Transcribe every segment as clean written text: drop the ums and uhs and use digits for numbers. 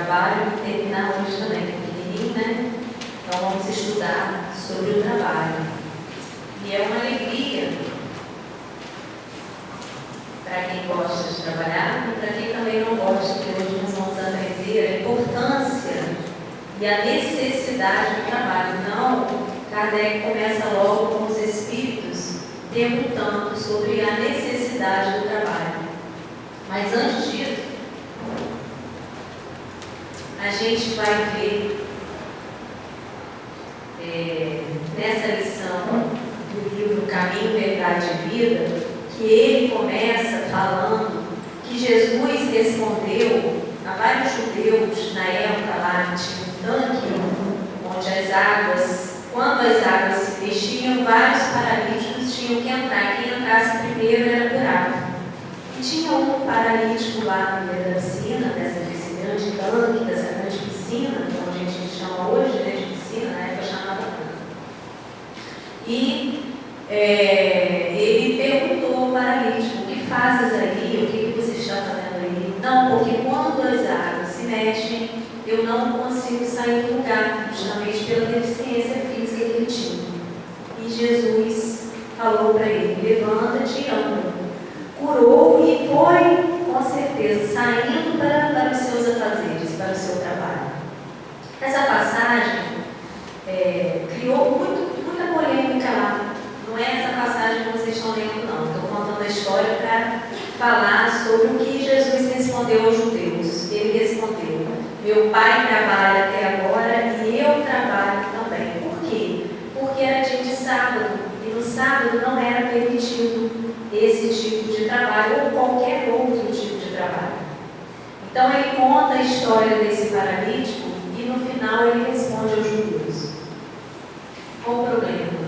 trabalho e terminar hoje também, que é pequenininho, né? Então vamos estudar sobre o trabalho. E é uma alegria para quem gosta de trabalhar e para quem também não gosta, que hoje nós vamos aprender a importância e a necessidade do trabalho. Então, Kardec começa logo com os espíritos perguntando sobre a necessidade do trabalho. Mas antes disso, a gente vai ver nessa lição do livro Caminho, Verdade e Vida, que ele começa falando que Jesus respondeu a vários judeus na época lá que tinha um tanque onde as águas, quando as águas se fechiam, vários paralíticos tinham que entrar. Quem entrasse primeiro era curado. E tinha um paralítico lá no meio da piscina, desse grande tanque, dessa grande piscina, como a gente chama hoje, né, de piscina, na época chamava tanque. E ele perguntou ao paralítico: o que fazes ali? O que você está fazendo ali? Não, porque quando as águas se mexem, eu não consigo sair do lugar, justamente pela deficiência física que ele tinha. E Jesus falou para ele: levanta-te e anda. Curou e foi, com certeza, saindo para os seus afazeres, para o seu trabalho. Essa passagem criou muita polêmica lá. Não é essa passagem que vocês estão lendo, não. Estou contando a história para falar sobre o que Jesus respondeu aos judeus. Ele respondeu: meu pai trabalha até agora e eu trabalho também. Por quê? Porque era dia de sábado e no sábado não era permitido esse tipo de trabalho ou qualquer outro tipo de trabalho. Então ele conta a história desse paralítico e no final ele responde aos judeus: qual o problema?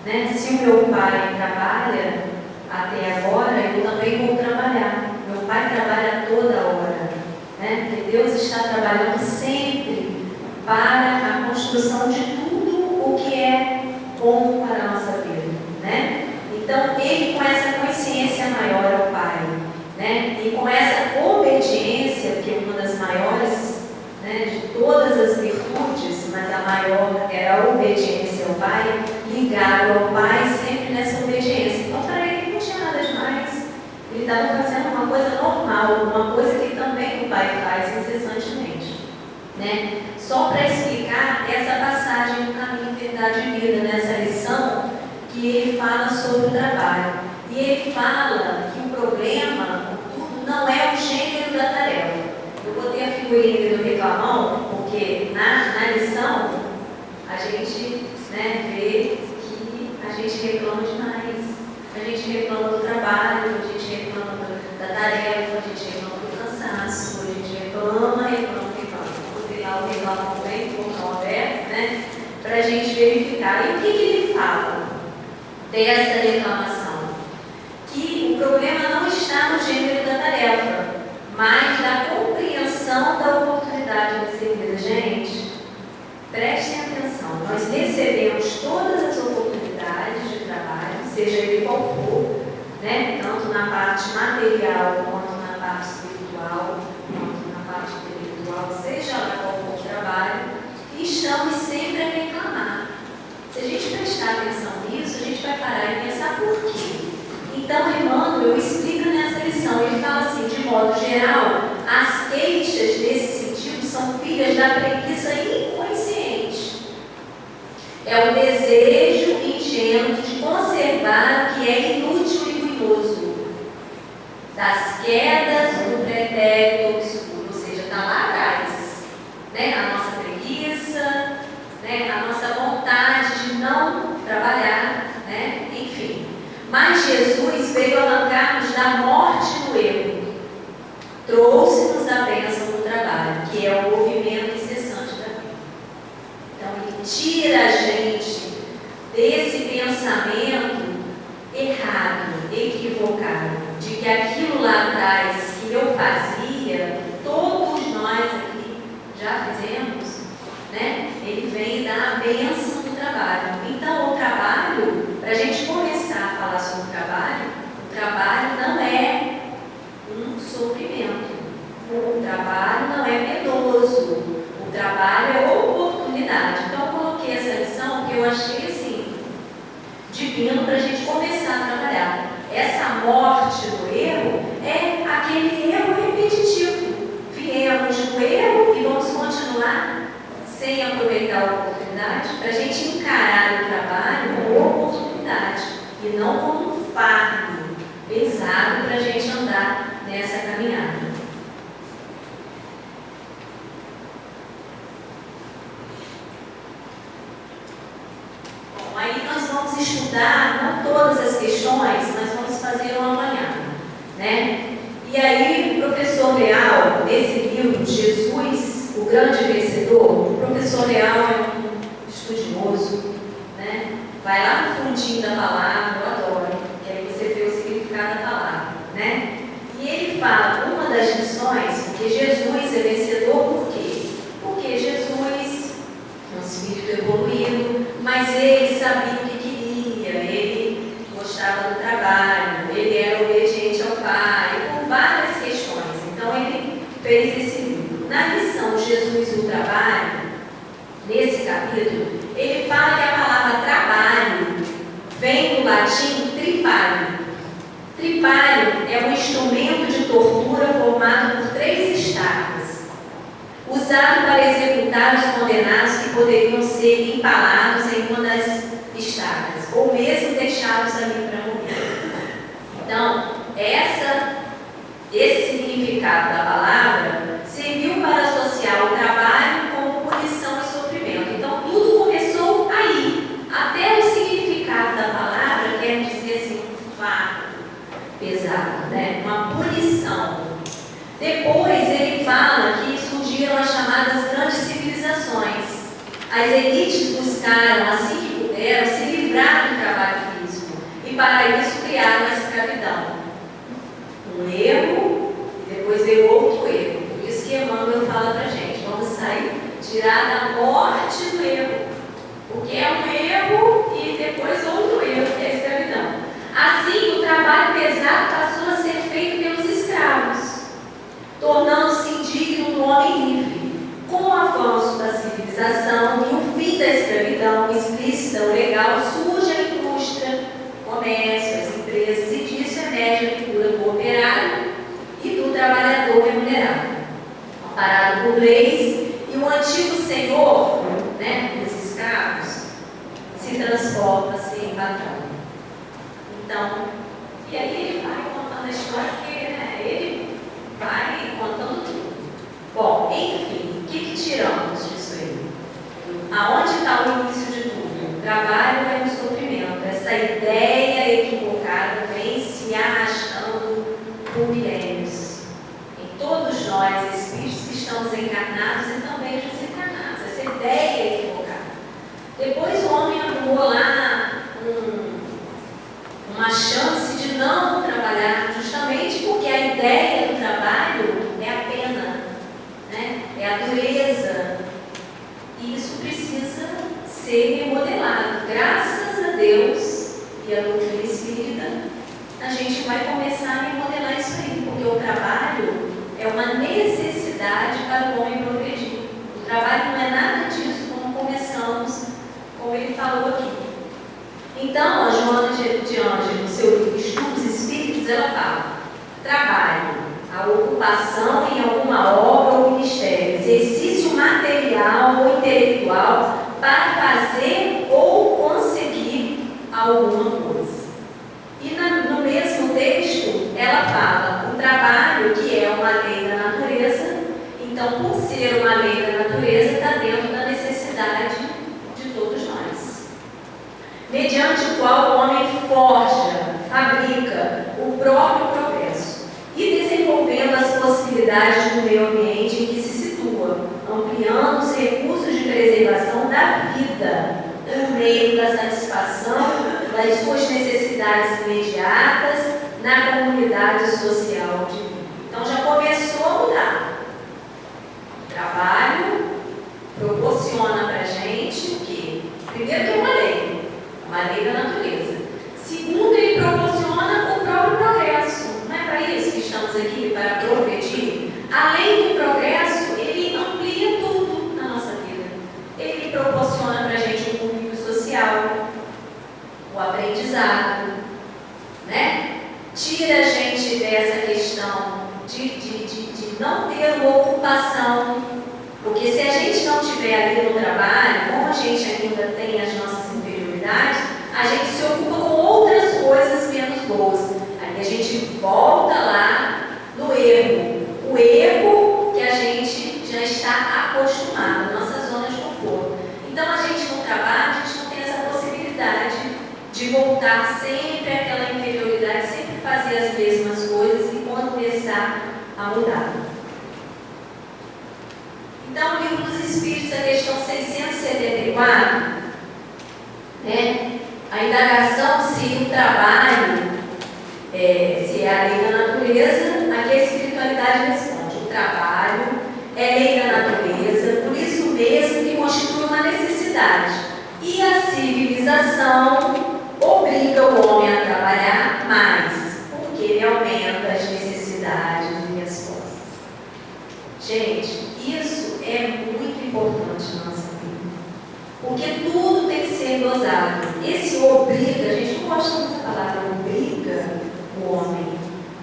Né? Se o meu pai trabalha até agora, eu também vou trabalhar. Meu pai trabalha toda hora, né? Porque Deus está trabalhando sempre para a construção de tudo o que é bom para a nossa vida, né? Então ele, com essa consciência maior ao Pai, né? E com essa obediência, que é uma das maiores, né, de todas as virtudes, mas a maior era a obediência ao Pai, ligado ao Pai sempre nessa obediência. Então para ele não tinha nada demais, ele estava fazendo uma coisa normal, uma coisa que também o Pai faz incessantemente, né? Só para explicar essa passagem do Caminho, Verdade e Vida, nessa lição que ele fala sobre o trabalho. E ele fala que o problema não é o gênero da tarefa. Eu botei a figurinha do reclamão, porque na lição a gente, né, vê que a gente reclama demais. A gente reclama do trabalho, a gente reclama da tarefa, a gente reclama do cansaço, a gente reclama. Vou ter lá o reclamão bem, com o portão aberto, né, para a gente verificar. E o que ele fala dessa reclamação? Que o problema não está no gênero da tarefa, mas na compreensão da oportunidade recebida. Gente, prestem atenção, nós recebemos todas as oportunidades de trabalho, seja ele qual for, né? Tanto na parte material, quanto na parte espiritual, quanto na parte intelectual, seja lá qual for o trabalho, e estamos sempre a reclamar. Se a gente prestar atenção nisso, a gente vai parar e pensar por quê. Então, Emmanuel explica nessa lição, ele fala assim: de modo geral, as queixas nesse sentido são filhas da preguiça inconsciente. É o desejo ingênuo de conservar o que é inútil e ruinoso, das quedas do pretérito obscuro, ou seja, está lá atrás, né? A nossa preguiça, né? A nossa vontade de não trabalhar, né? Enfim. Mas Jesus veio arrancar-nos da morte do erro, trouxe-nos a bênção do trabalho, que é o movimento incessante da vida. Então ele tira a gente desse pensamento errado, equivocado, de que aquilo lá atrás que eu fazia, todos nós aqui já fizemos, né? Ele vem dar a bênção do trabalho. Então o trabalho, para a gente começar a falar sobre o trabalho não é um sofrimento. O trabalho não é penoso, achei assim, divino para a gente começar a trabalhar. Essa morte do erro é aquele erro repetitivo. Viemos no erro e vamos continuar sem aproveitar a oportunidade, para a gente encarar o trabalho como oportunidade e não como um fardo pesado para a gente andar nessa caminhada. Bom, aí nós vamos estudar, não todas as questões, mas vamos fazer uma apanhada, né? E aí o professor Leal, nesse livro, Jesus, o Grande Vencedor, o professor Leal é um estudioso, né? Vai lá no fundinho da palavra, eu adoro, que aí você vê o significado da palavra, né? E ele fala, uma das lições, porque Jesus é vencedor, por quê? Porque Jesus é um espírito evoluído, mas ele sabia o que queria, ele gostava do trabalho, ele era obediente ao Pai, por várias questões. Então ele fez esse livro. Na lição Jesus e o Trabalho, nesse capítulo, ele fala que a palavra trabalho vem do latim tripalho. Tripalho é um instrumento de tortura formado por 3 estacas, usado para executar os condenados que poderiam ser empalados em uma das estacas, ou mesmo deixados ali para morrer. Então, esse significado da palavra serviu para associar o trabalho como punição e sofrimento. Então, tudo começou aí. Até o significado da palavra quer dizer assim, um fardo pesado, né? Uma punição. Depois ele fala que surgiram as chamadas grandes civilizações. As elites buscaram, assim que puderam, se livrar do trabalho físico e para isso criaram a escravidão. Um erro e depois veio outro erro. Por isso que Emmanuel fala para a gente, vamos sair, tirar da morte do erro. Porque é um erro e depois outro erro, que é a escravidão. Assim, o trabalho pesado passou a ser feito pelos escravos, tornando-se indigno do homem livre. Com o avanço da civilização e o fim da escravidão explícita ou legal, surge a indústria, o comércio, as empresas, e disso emerge a figura do operário e do trabalhador remunerado, amparado por leis, e o antigo senhor, né, dos escravos, se transforma-se em patrão. Então, e aí ele vai contando a história, porque né, ele vai contando tudo. Bom, enfim, o que tiramos disso aí? Aonde está o início de tudo? O trabalho é um sofrimento. Essa ideia equivocada vem se arrastando por milênios. Em todos nós, espíritos que estamos encarnados e também desencarnados. Essa ideia é equivocada. Depois o homem arrumou lá uma chance de não trabalhar, justamente porque a ideia do trabalho é a pena, né? É a dureza. E isso precisa ser remodelado. Graças a Deus e a doutrina espírita, a gente vai começar a remodelar isso aí, porque o trabalho é uma necessidade para o homem progredir. O trabalho não é nada disso, como começamos, como ele falou aqui. Então, a Joana de Ângelo, no seu livro Estudos Espíritos, ela fala: trabalho, a ocupação em alguma obra ou ministério, exercício material ou intelectual para fazer ou conseguir alguma coisa. E no mesmo texto, ela fala: o trabalho, que é uma lei da natureza, então, por ser uma lei da natureza, está dentro da necessidade de todos nós. Mediante o qual o homem forja, fabrica o próprio progresso e desenvolvendo as possibilidades do meio ambiente em que se situa, ampliando os recursos de preservação da vida por meio da satisfação das suas necessidades imediatas na comunidade social de vida. Então já começou a mudar. O trabalho proporciona para a gente o quê? Primeiro, que é uma lei da natureza. Segundo, ele proporciona o próprio progresso. Não é para isso que estamos aqui, para progredir? Além do progresso, ele amplia tudo na nossa vida. Ele proporciona para a gente um convívio social de não ter uma ocupação, porque se a gente não estiver ali no trabalho, como a gente ainda tem as nossas inferioridades, a gente se ocupa com outras coisas menos boas. Aí a gente volta lá no erro, o erro que a gente já está acostumado, nossa zona de conforto. Então a gente no trabalho, a gente não tem essa possibilidade de voltar sempre àquela inferioridade, sempre fazer as mesmas coisas e quando começar a mudar. Então, o Livro dos Espíritos, a questão 674, né? A indagação se o trabalho se é a lei da natureza, aqui a espiritualidade responde: o trabalho é lei da natureza, por isso mesmo que constitui uma necessidade. E a civilização obriga o homem a trabalhar mais, porque ele aumenta as necessidades e respostas. Gente, isso é muito importante na nossa vida, porque tudo tem que ser dosado. Esse obriga, a gente não gosta muito da palavra obriga o homem.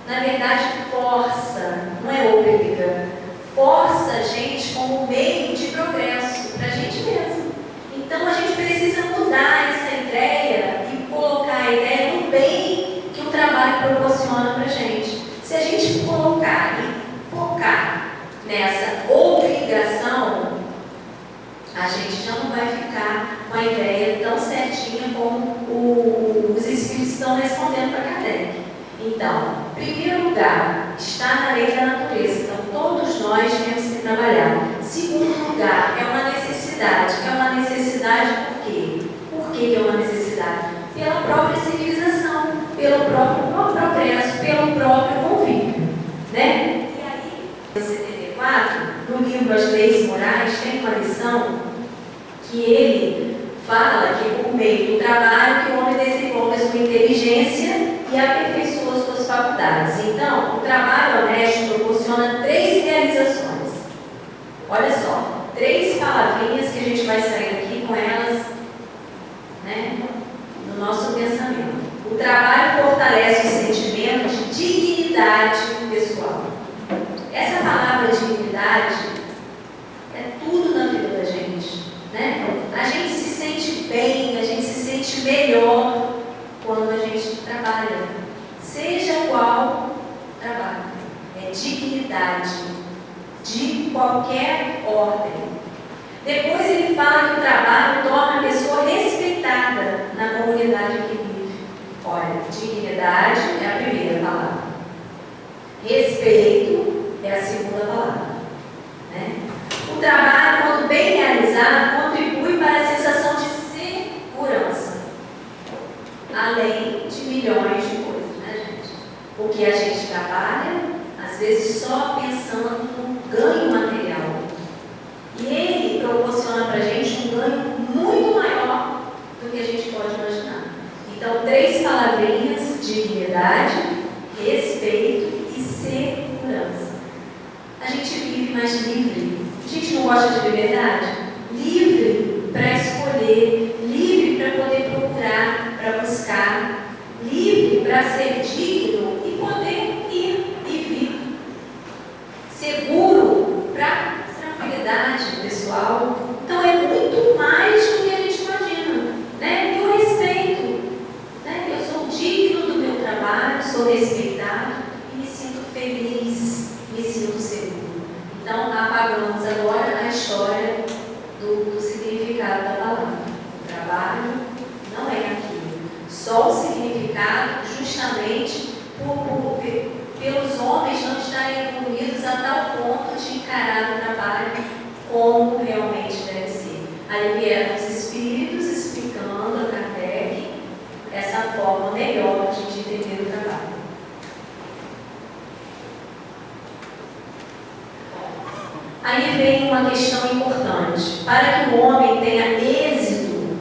Na verdade, força, não é obriga. Força a gente como meio de progresso, para a gente mesmo. Então, a gente precisa mudar essa ideia e colocar a ideia no bem que o trabalho proporciona para a gente. Se a gente colocar e focar nessa obrigação, a gente já não vai ficar com a ideia tão certinha como os espíritos estão respondendo para Kardec. Então, em primeiro lugar, está na lei da natureza. Então, todos nós temos que trabalhar. Segundo lugar, é uma necessidade. É uma necessidade por quê? Por que é uma necessidade? Pela própria civilização, pelo próprio progresso, pelo próprio convívio. Né? E aí, 74, no livro As Leis Morais, tem uma lição que ele fala que por meio do trabalho que o homem desenvolve a sua inteligência e aperfeiçoa as suas faculdades. Então, o trabalho honesto proporciona 3 realizações. Olha só, 3 palavrinhas que a gente vai sair aqui com elas, né, no nosso pensamento. O trabalho fortalece o sentimento de dignidade pessoal. Essa palavra dignidade é tudo na vida da gente, né? A gente se sente bem, a gente se sente melhor quando a gente trabalha, seja qual trabalho. É dignidade de qualquer ordem. Depois ele fala que o trabalho torna a pessoa respeitada na comunidade que vive. Olha, dignidade é a primeira palavra, respeito é a segunda palavra, né? O trabalho, quando bem realizado, contribui para a sensação de segurança, além de milhões de coisas, né, gente? Porque a gente trabalha, às vezes, só pensando no ganho material. E ele proporciona para a gente um ganho muito maior do que a gente pode imaginar. Então, 3 palavrinhas: dignidade, respeito e segurança. A gente vive mais livre. A gente não gosta de liberdade? Livre para escolher, livre para poder procurar, para buscar, livre para ser digno e poder ir e vir. Seguro para tranquilidade pessoal. Então é muito mais do que a gente imagina, né? E o respeito, né? Eu sou digno do meu trabalho, sou respeitado e me sinto feliz, me sinto seguro. Então, apagamos agora a história do significado da palavra. O trabalho não é aquilo. Só o significado, justamente pelos homens não estarem evoluídos a tal ponto de encarar o trabalho como realmente deve ser. Aí vieram os espíritos explicando a Kardec essa forma melhor de entender o trabalho. Aí vem uma questão importante. Para que o homem tenha êxito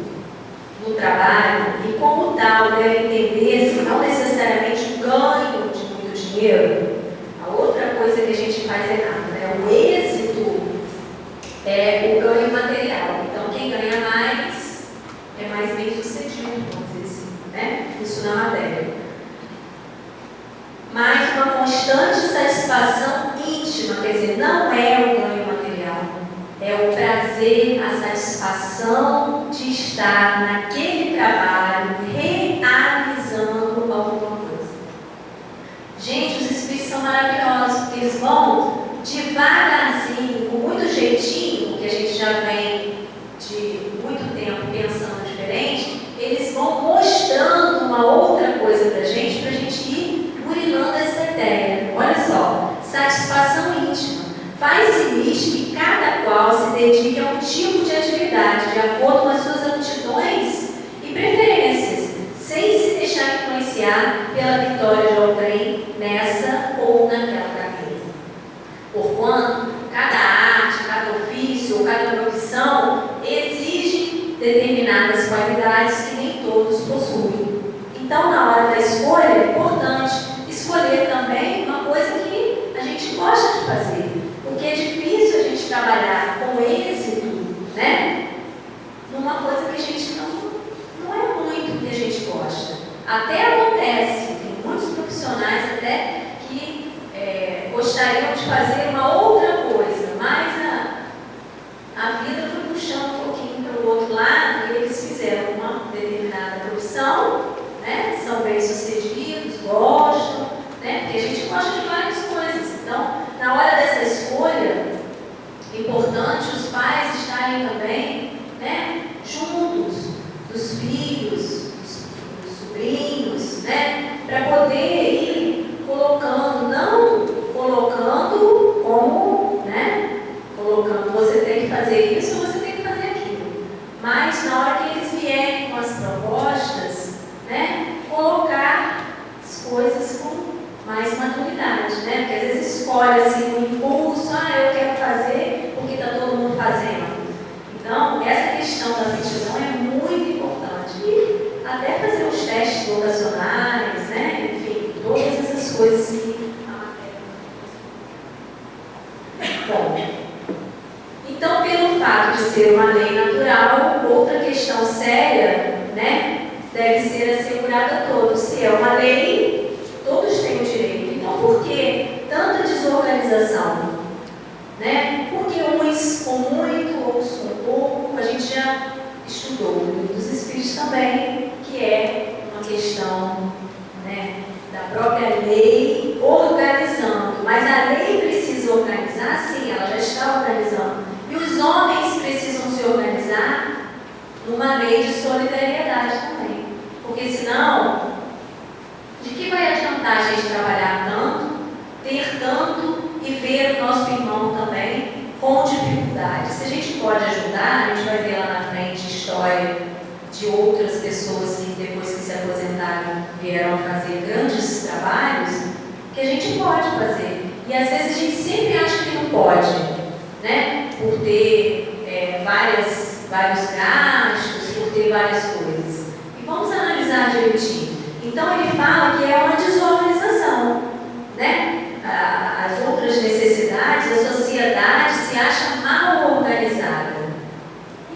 no trabalho e, como tal, deve entender-se não necessariamente o ganho de muito dinheiro. A outra coisa que a gente faz errado, né? O êxito é o ganho material. Então, quem ganha mais é mais bem sucedido, vamos dizer assim, né? Isso na matéria. Mas uma constante satisfação íntima você não é o ganho material, é o prazer, a satisfação de estar naquele trabalho realizando alguma coisa. Gente, os espíritos são maravilhosos, porque eles vão devagarzinho, com muito jeitinho, que a gente já vem de muito tempo pensando diferente, eles vão mostrando uma outra coisa para a gente ir burilando essa ideia. Olha só, satisfação íntima. Faz-se que cada qual se dedique a um tipo de atividade, de acordo com as suas aptidões e preferências, sem se deixar influenciar pela vitória de outrem nessa ou naquela carreira. Porquanto cada arte, cada ofício ou cada profissão exige determinadas qualidades que nem todos possuem. Então, na hora da escolha, é importante escolher também uma coisa que a gente gosta de fazer, porque é difícil a gente trabalhar com êxito, né? Numa coisa que a gente não é muito que a gente gosta. Até acontece, tem muitos profissionais até que gostariam de fazer uma outra coisa, mas a vida foi puxando um pouquinho para o outro lado e eles fizeram uma determinada profissão, né? São bem-sucedidos, gostam, né? Porque a gente gosta de várias coisas. Então, na hora dessa escolha, é importante os pais estarem também, né, juntos dos filhos, dos sobrinhos, né, para poder ir colocando, não colocando como, né, colocando você tem que fazer isso ou você tem que fazer aquilo, mas na hora que eles vierem com as propostas, né, colocar as coisas com mais maturidade, né? Porque às vezes escolhe assim um impulso, eu quero fazer porque está todo mundo fazendo. Então, essa questão da aptidão é muito importante. E até fazer os testes vocacionais, né? Enfim, todas essas coisas que Bom, então, pelo fato de ser uma lei natural, outra questão séria, né, deve ser assegurada a todos. Se é uma lei, todos têm o direito. Então, por que tanta desorganização? Né? Porque uns com muito, outros com pouco, a gente já estudou dos espíritos também, que é uma questão, né, da própria lei organizando. Mas a lei precisa organizar, sim, ela já está organizando. E os homens precisam se organizar numa lei de solidariedade também. Porque senão, de que vai adiantar a gente trabalhar tanto, ter tanto e ver o nosso irmão também com dificuldade? Se a gente pode ajudar, a gente vai ver lá na frente história de outras pessoas que depois que se aposentaram vieram fazer grandes trabalhos, que a gente pode fazer. E às vezes a gente sempre acha que não pode, né? Por ter vários gastos, por ter várias coisas. E vamos analisar direitinho. Então ele fala que é uma desorganização, né? As outras necessidades, a sociedade se acha mal organizada.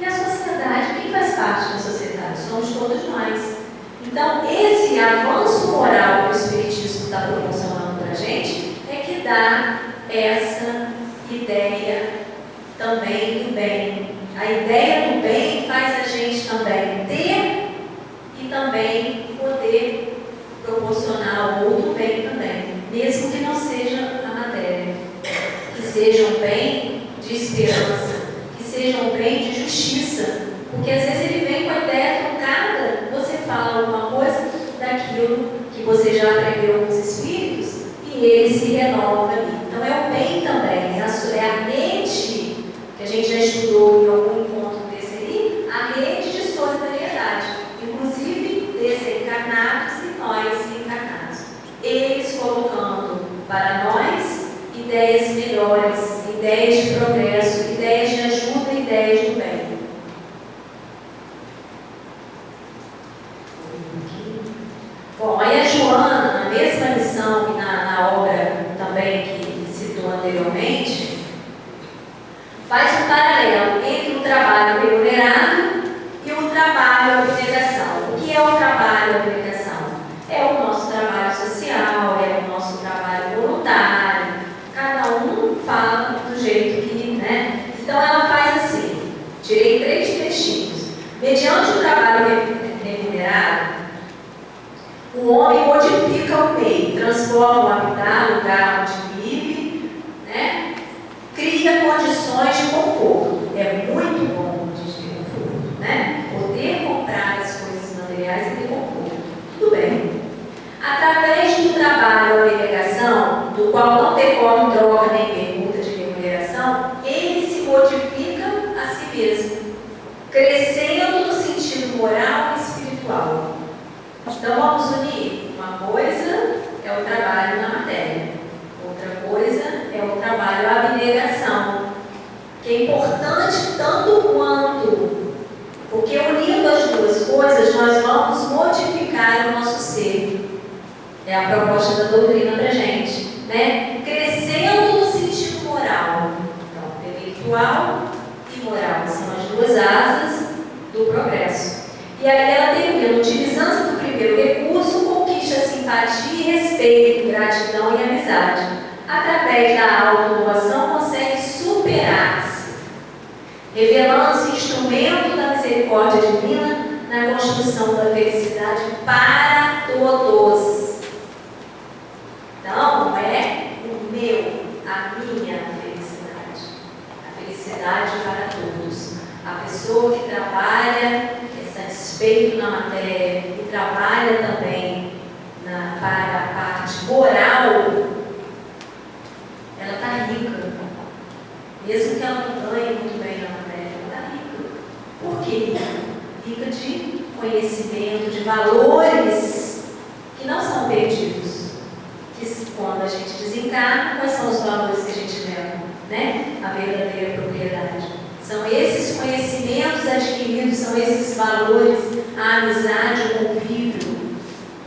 E a sociedade, quem faz parte da sociedade? Somos todos nós. Então, esse avanço moral que o Espiritismo está proporcionando para a gente é que dá essa ideia também do bem. A ideia do bem faz a gente também ter e também poder proporcionar ao outro bem também, mesmo que não seja a matéria. Que seja um bem de esperança, que seja um bem de justiça, porque às vezes ele vem com a ideia truncada, você fala alguma coisa daquilo que você já aprendeu com os espíritos e ele se renova ali. Então é o bem também, é a rede que a gente já estudou em algum encontro desse ali, a rede de solidariedade, inclusive desencarnados e nós encarnados. Eles colocando para nós ideias melhores, ideias de progresso, ideias de ajuda, ideias do bem. Bom, aí a Joana, na mesma lição e na obra também que citou anteriormente, faz um paralelo entre o trabalho remunerado e o trabalho abnegação. O que é o trabalho abnegação? É o nosso trabalho social, é o nosso trabalho voluntário. Cada um fala jeito que, né? Então ela faz assim, tirei 3 trechinhos. Mediante o trabalho remunerado, o homem modifica o meio, transforma o habitat, o lugar onde vive, né? Cria condições de conforto. É muito bom a gente ter conforto, né? Poder comprar as coisas materiais e ter conforto. Tudo bem. Através do trabalho ou abnegação, do qual não decorre troca nem permuta de remuneração, ele se modifica a si mesmo, crescendo no sentido moral e espiritual. Então vamos unir. Uma coisa é o trabalho na matéria, outra coisa é o trabalho à abnegação, que é importante tanto quanto, porque unindo as duas coisas nós vamos modificar o nosso ser. É a proposta da doutrina para a gente, né? Crescendo no sentido moral. Então, intelectual e moral são as duas asas do progresso. E aí ela termina, utilizando do primeiro recurso, conquista simpatia e respeito, gratidão e amizade. Através da autodoação consegue superar-se, revelando-se instrumento da misericórdia divina na construção da felicidade para todos. Então, não é o meu, a minha felicidade. A felicidade para todos. A pessoa que trabalha, que é satisfeito na matéria, que trabalha também para a parte moral, ela está rica. Mesmo que ela não ganhe muito bem na matéria, ela está rica. Por quê? Rica de conhecimento, de valores que não são perdidos. Quando a gente desencarna, quais são os valores que a gente leva, né? A verdadeira propriedade. São esses conhecimentos adquiridos, são esses valores, a amizade, o convívio,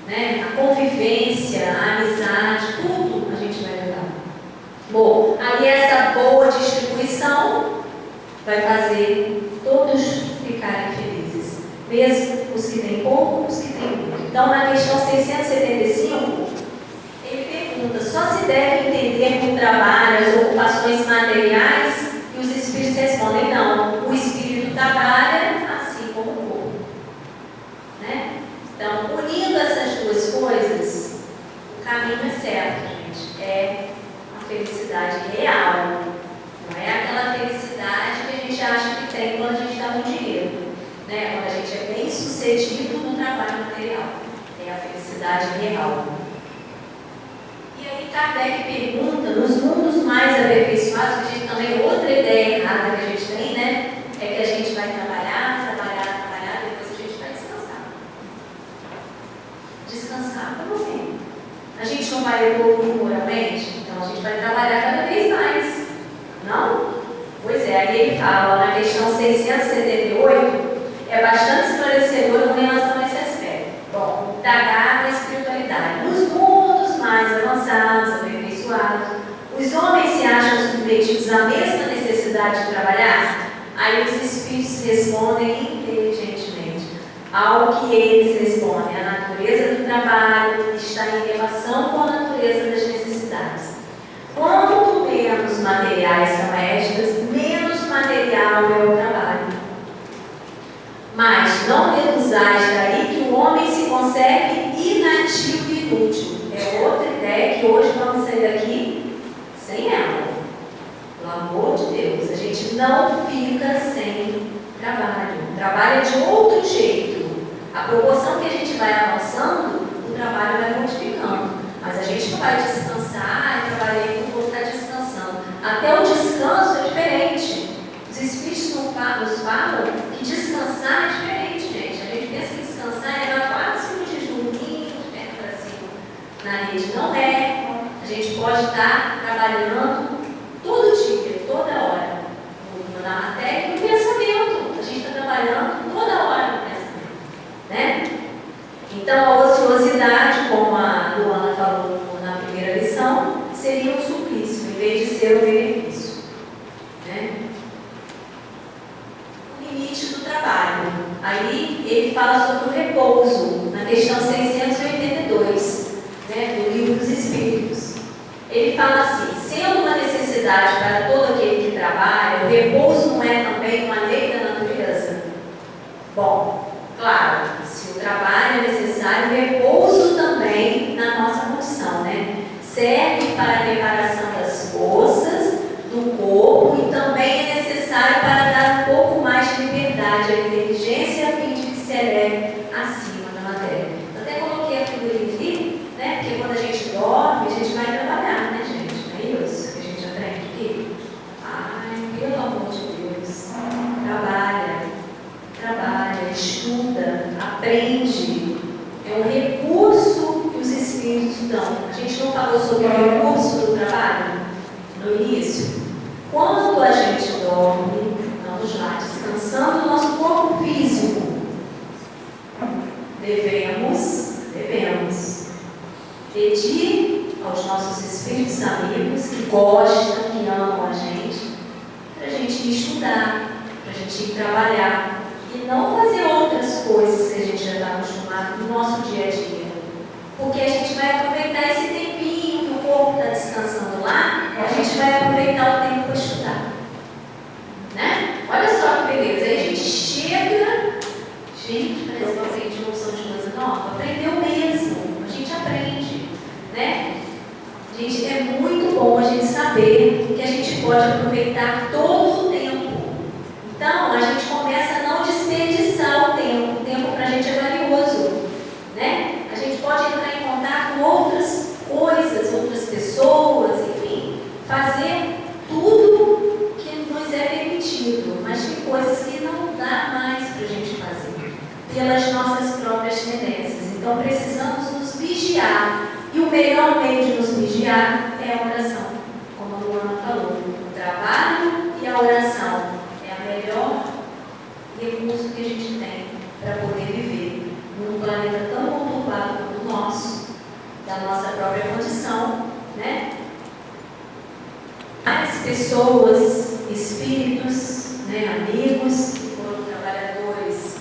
né? A convivência, a amizade, tudo a gente vai levar. Bom, aí essa boa distribuição vai fazer todos ficarem felizes, mesmo os que têm pouco, os que têm muito. Então, na questão 675, só se deve entender por trabalho as ocupações materiais, e os espíritos respondem: não, o espírito trabalha assim como o corpo, né? Então, unindo essas duas coisas, o caminho é certo, gente, é a felicidade real, não é aquela felicidade que a gente acha que tem quando a gente está com dinheiro, né? Quando a gente é bem sucedido no trabalho material, é a felicidade real. E aí Kardec pergunta, nos mundos mais aperfeiçoados, a gente também, outra ideia errada que a gente tem, né? É que a gente vai trabalhar, depois a gente vai descansar. Descansar como assim? A gente não vai evoluir moralmente? Então a gente vai trabalhar cada vez mais. Não? Pois é, aí ele fala, na questão 678, é bastante esclarecedor com relação a esse aspecto. Bom, indagar na espiritualidade. Nos mundos mais avançados, aperfeiçoados, os homens se acham submetidos à mesma necessidade de trabalhar? Aí os espíritos respondem inteligentemente ao que eles respondem. A natureza do trabalho está em relação com a natureza das necessidades. Quanto menos materiais são estas, menos material é o trabalho. Mas não deduzais daí que o homem se conserve inativo e inútil. É outra ideia que hoje vamos sair daqui sem ela. Pelo amor de Deus, a gente não fica sem trabalho. Trabalha de outro jeito. A proporção que a gente vai avançando, o trabalho vai modificando. Mas a gente não vai descansar, trabalhei, não vou ficar descansando. Até o descanso é diferente. Os espíritos nos falam que descansar é diferente, gente. A gente pensa que descansar é levar 4, 5 dias de dormir, de perto para cima na rede. Não é. A gente pode estar trabalhando todo dia, toda hora. Na matéria e no pensamento. A gente está trabalhando toda hora no pensamento, né? Então, a ociosidade, como a Luana falou na primeira lição, seria um suplício, em vez de ser um benefício, né? O limite do trabalho. Aí, ele fala sobre o repouso, na questão 682, né, do Livro dos Espíritos. Ele fala assim: sendo uma necessidade para todo aquele repouso não é também uma lei da natureza? Bom, claro, se o trabalho é necessário, o repouso também na nossa condição, né? Serve para a reparação das forças do corpo e também é necessário para dar um pouco mais de liberdade à inteligência a fim de que se eleve acima da matéria. Eu até coloquei a figurinha aqui, né? Porque quando a gente dorme, a gente vai trabalhar, né, gente? Não é isso que a gente aprende aqui? Ai, pelo amor de Deus, trabalha, estuda, aprende. É um recurso que os espíritos dão. A gente não falou sobre o recurso do trabalho no início? Quando a gente dorme, vamos lá, descansando o nosso corpo físico, devemos pedir aos nossos espíritos amigos que gostam, que amam a gente, para a gente ir estudar, para a gente ir trabalhar e não fazer outras coisas que a gente já está acostumado no nosso dia a dia. Porque a gente vai aproveitar esse tempinho que o corpo está descansando lá, a gente vai aproveitar o tempo para estudar. Né? Olha só que beleza. Aí a gente chega, gente, parece que eu aprendi uma opção de coisa nova. Aprendeu mesmo, a gente aprende. Né? Gente, é muito bom a gente saber que a gente pode aproveitar todo o tempo. Então, a gente começa a não desperdiçar o tempo para a gente é valioso. Né? A gente pode entrar em contato com outras coisas, outras pessoas, enfim, fazer tudo que nos é permitido, mas tem coisas que não dá mais para a gente fazer, pelas nossas próprias tendências. Então, precisamos nos vigiar. E o melhor meio de nos vigiar é a oração, como a Luana falou. O trabalho e a oração é o melhor recurso que a gente tem para poder viver num planeta tão conturbado como o nosso, da nossa própria condição, né? As pessoas, espíritos, né, amigos, que foram trabalhadores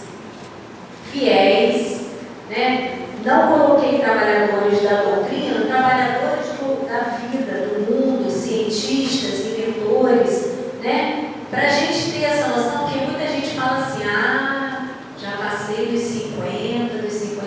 fiéis, né? Não coloquei trabalhadores da doutrina, trabalhadores da vida, do mundo, cientistas, inventores, né? Para a gente ter essa noção, que muita gente fala assim, já passei dos 50, dos 55,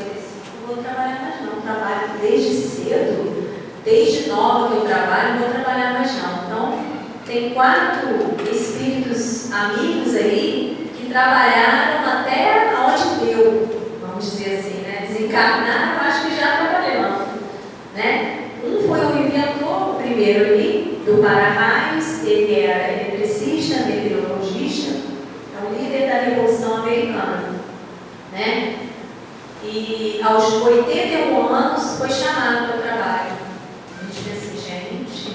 não vou trabalhar mais não, trabalho desde cedo, desde nova que eu trabalho, não vou trabalhar mais não. Então, tem 4 espíritos amigos aí que trabalharam até onde deu, vamos dizer assim, né? Desencarnaram, acho que já trabalhando, né? Um foi o inventor, o primeiro ali, do para-raios, ele era eletricista, meteorologista, é o líder da Revolução Americana, né? E aos 81 anos foi chamado para o trabalho. A gente pensa assim, gente,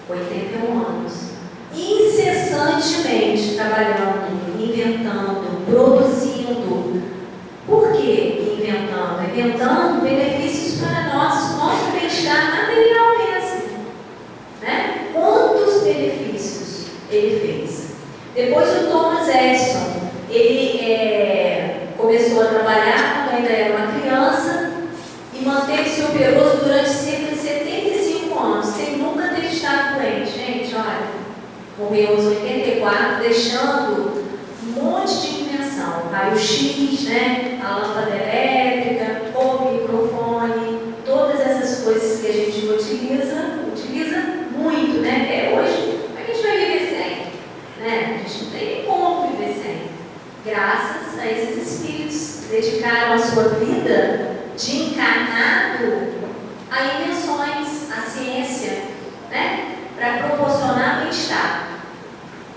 81 anos, incessantemente trabalhando, inventando, produzindo. Por que inventando? Inventando benefícios para nós, nosso bem-estar material mesmo. Né? Quantos benefícios ele fez? Depois o Thomas Edison, ele começou a trabalhar quando ainda era uma criança e manteve-se operoso durante cerca de 75 anos, sem nunca ter estado doente. Gente, olha, morreu aos 84, deixando um monte de invenção, raio-x, né? A lâmpada elétrica, o microfone, todas essas coisas que a gente utiliza muito, né? Até hoje, a gente vai viver sem, né? A gente não tem nem como viver sem. Graças a esses espíritos que dedicaram a sua vida de encarnado a invenções, a ciência, né? Para proporcionar bem-estar.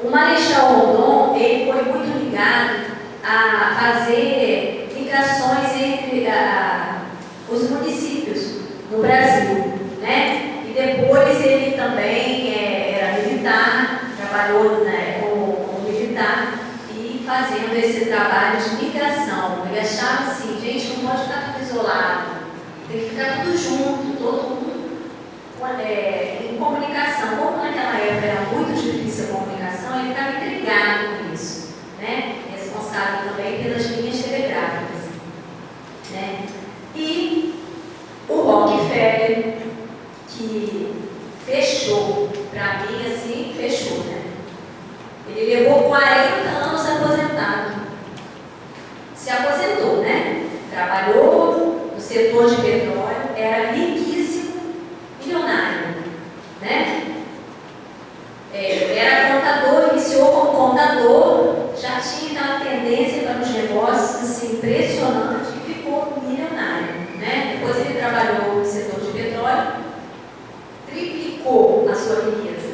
O Marechal Rondon, ele foi muito ligado a fazer ligações entre os municípios no Brasil, né? E depois ele também era militar, trabalhou, né, como militar e fazendo esse trabalho de ligação. Ele achava assim, gente, não pode ficar tudo isolado, tem que ficar tudo junto, todo mundo em comunicação. Como naquela época era muito difícil a comunicação, ele ficava intrigado com isso, né? Responsável também pelas linhas telegráficas, né? E o Rockefeller, que fechou, para mim assim, fechou, né? contador, já tinha uma tendência para os negócios assim, impressionante e ficou milionário, né? Depois ele trabalhou no setor de petróleo, triplicou a sua riqueza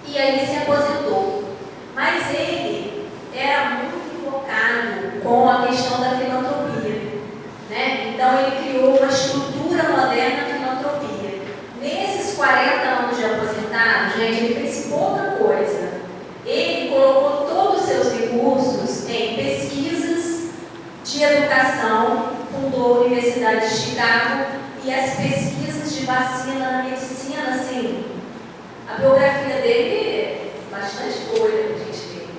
e aí se aposentou. Mas ele era muito focado com a questão da filantropia, né? Então ele criou uma estrutura moderna de filantropia. Nesses 40 anos de aposentado, gente, ele fez pouca coisa. Ele colocou todos os seus recursos em pesquisas de educação, fundou a Universidade de Chicago e as pesquisas de vacina na medicina, assim, a biografia dele é bastante folha para a gente ver.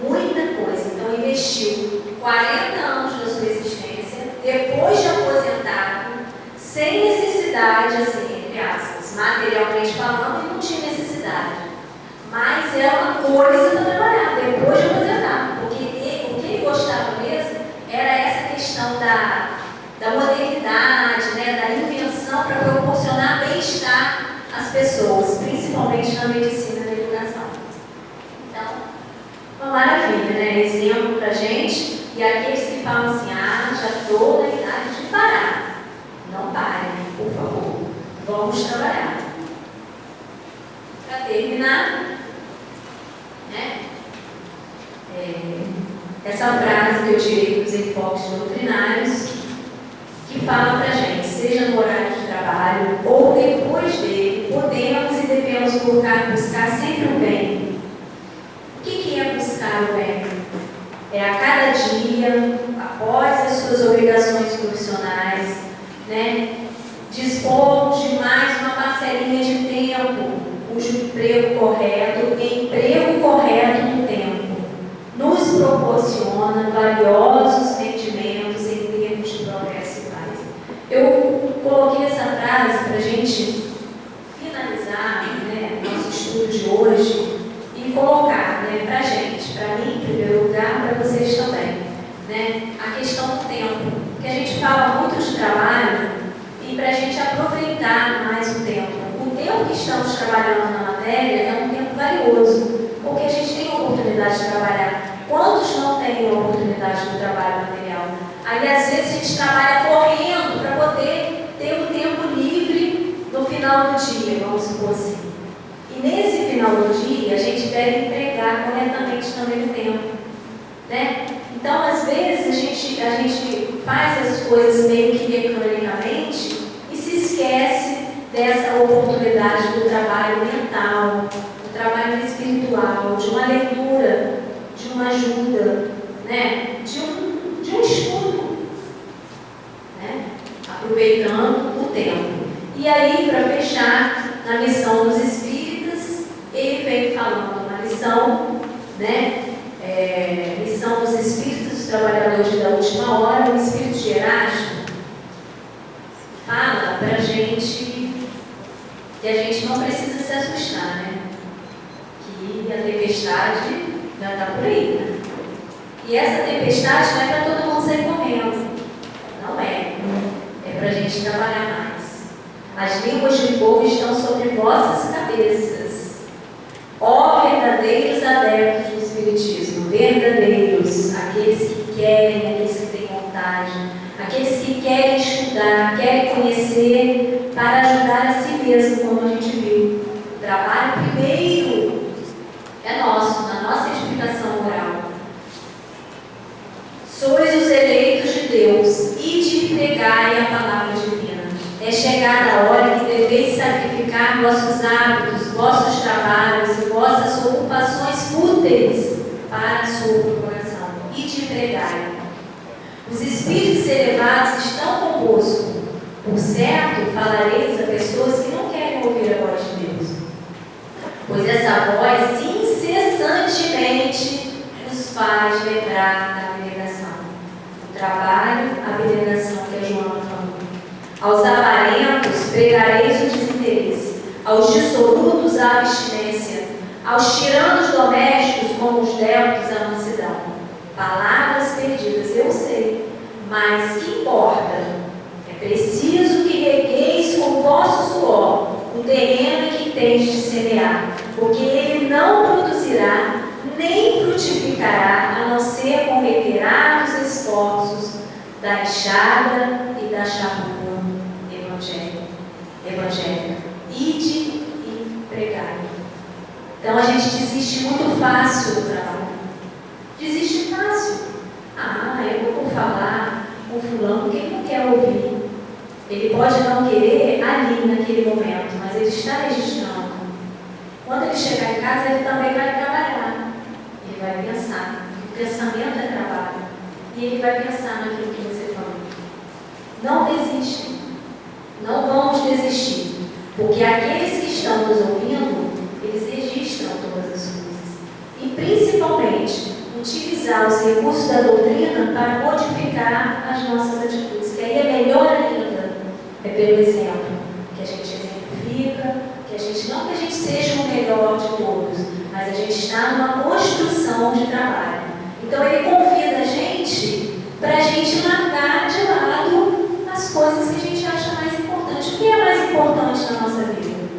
Muita coisa. Então investiu 40 anos da sua existência, depois de aposentado, sem necessidade, assim, entre aspas, materialmente falando, ele não tinha necessidade. Mas é uma coisa para trabalhar, depois de aposentar. Porque o que ele gostava mesmo era essa questão da modernidade, né, da invenção para proporcionar bem-estar às pessoas, principalmente na medicina e na educação. Então, uma maravilha, né? Exemplo para a gente. E aqueles que falam assim, já estou na idade de parar. Não parem, por favor. Vamos trabalhar. Para terminar, né? Essa frase que eu tirei dos enfoques doutrinários, que fala para a gente, seja no horário de trabalho ou depois dele, podemos e devemos buscar sempre o bem. O que é buscar o bem? É a cada dia, após as suas obrigações profissionais, né, dispor de mais uma parcelinha de tempo, cujo emprego correto no tempo, nos proporciona valiosos rendimentos em termos de progresso e paz. Eu coloquei essa frase para a gente finalizar, né, nosso estudo de hoje e colocar, né, para a gente, para mim em primeiro lugar, para vocês também, né, a questão do tempo, que a gente fala muito de trabalho e para a gente aproveitar mais o tempo. O tempo que estamos trabalhando na matéria é um tempo valioso, porque a gente tem a oportunidade de trabalhar. Quantos não têm a oportunidade do trabalho material? Aí, às vezes, a gente trabalha correndo para poder ter um tempo livre no final do dia, vamos supor assim. E nesse final do dia, a gente deve empregar corretamente também o tempo, né? Então, às vezes, a gente faz as coisas meio que mecanicamente e se esquece dessa oportunidade do trabalho mental, do trabalho espiritual, de uma leitura, de uma ajuda, né? de um estudo, né? Aproveitando o tempo. E aí, para fechar, na lição dos Espíritas, ele vem falando uma lição, né? Lição dos Espíritos, dos Trabalhadores da Última Hora, o Espírito de Erasto fala para a gente que a gente não precisa se assustar, né? Que a tempestade já está por aí, né? E essa tempestade não é para todo mundo sair correndo. Não é. É para a gente trabalhar mais. As línguas de fogo estão sobre vossas cabeças. Ó verdadeiros adeptos do Espiritismo, verdadeiros, aqueles que querem, aqueles que têm vontade, aqueles que querem estudar, querem conhecer, para ajudar a si mesmo, como a gente viu. O trabalho primeiro é nosso, na nossa edificação moral. Sois os eleitos de Deus, e de pregai a palavra divina. É chegada a hora que deveis sacrificar vossos hábitos, vossos trabalhos e vossas ocupações fúteis para a sua propagação, e de pregai. Os espíritos elevados estão convosco. Por certo, falareis a pessoas que não querem ouvir a voz de Deus, pois essa voz incessantemente nos faz lembrar da abnegação. O trabalho, a abnegação que a Joana falou. Aos avarentos pregareis o desinteresse, aos dissolutos a abstinência, aos tiranos domésticos como os débitos a mansidão. Palavras perdidas, eu sei, mas que importa? É preciso que regueis com o vosso suor o terreno que tens de semear, porque ele não produzirá, nem frutificará, a não ser com reiterados esforços da enxada e da charrua evangélica. Ide e pregai. Então a gente desiste muito fácil do trabalho. Desiste fácil. Eu não vou falar com fulano porque ele não quer ouvir. Ele pode não querer ali naquele momento, mas ele está registrando. Quando ele chegar em casa, ele também vai trabalhar. Ele vai pensar. O pensamento é trabalho. E ele vai pensar naquilo que você falou. Não desistem. Não vamos desistir. Porque aqueles que estão nos ouvindo, eles registram todas as coisas. E principalmente, utilizar os recursos da doutrina para modificar as nossas atitudes. Que aí é melhor ainda. É pelo exemplo. Que a gente exemplifica. Não que a gente seja o melhor de todos, mas a gente está numa construção de trabalho. Então ele convida a gente para a gente largar de lado as coisas que a gente acha mais importante. O que é mais importante na nossa vida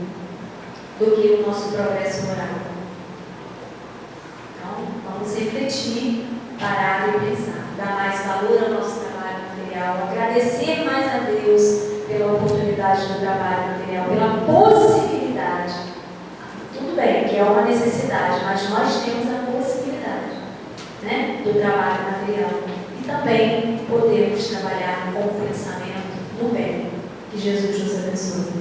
do que o nosso progresso moral? Então vamos refletir, parar e pensar, dar mais valor ao nosso trabalho material, agradecer mais a Deus pela oportunidade do trabalho material, pela possibilidade. Tudo bem, que é uma necessidade, mas nós temos a possibilidade, né, do trabalho material. E também podemos trabalhar com o pensamento no bem. Que Jesus nos abençoe.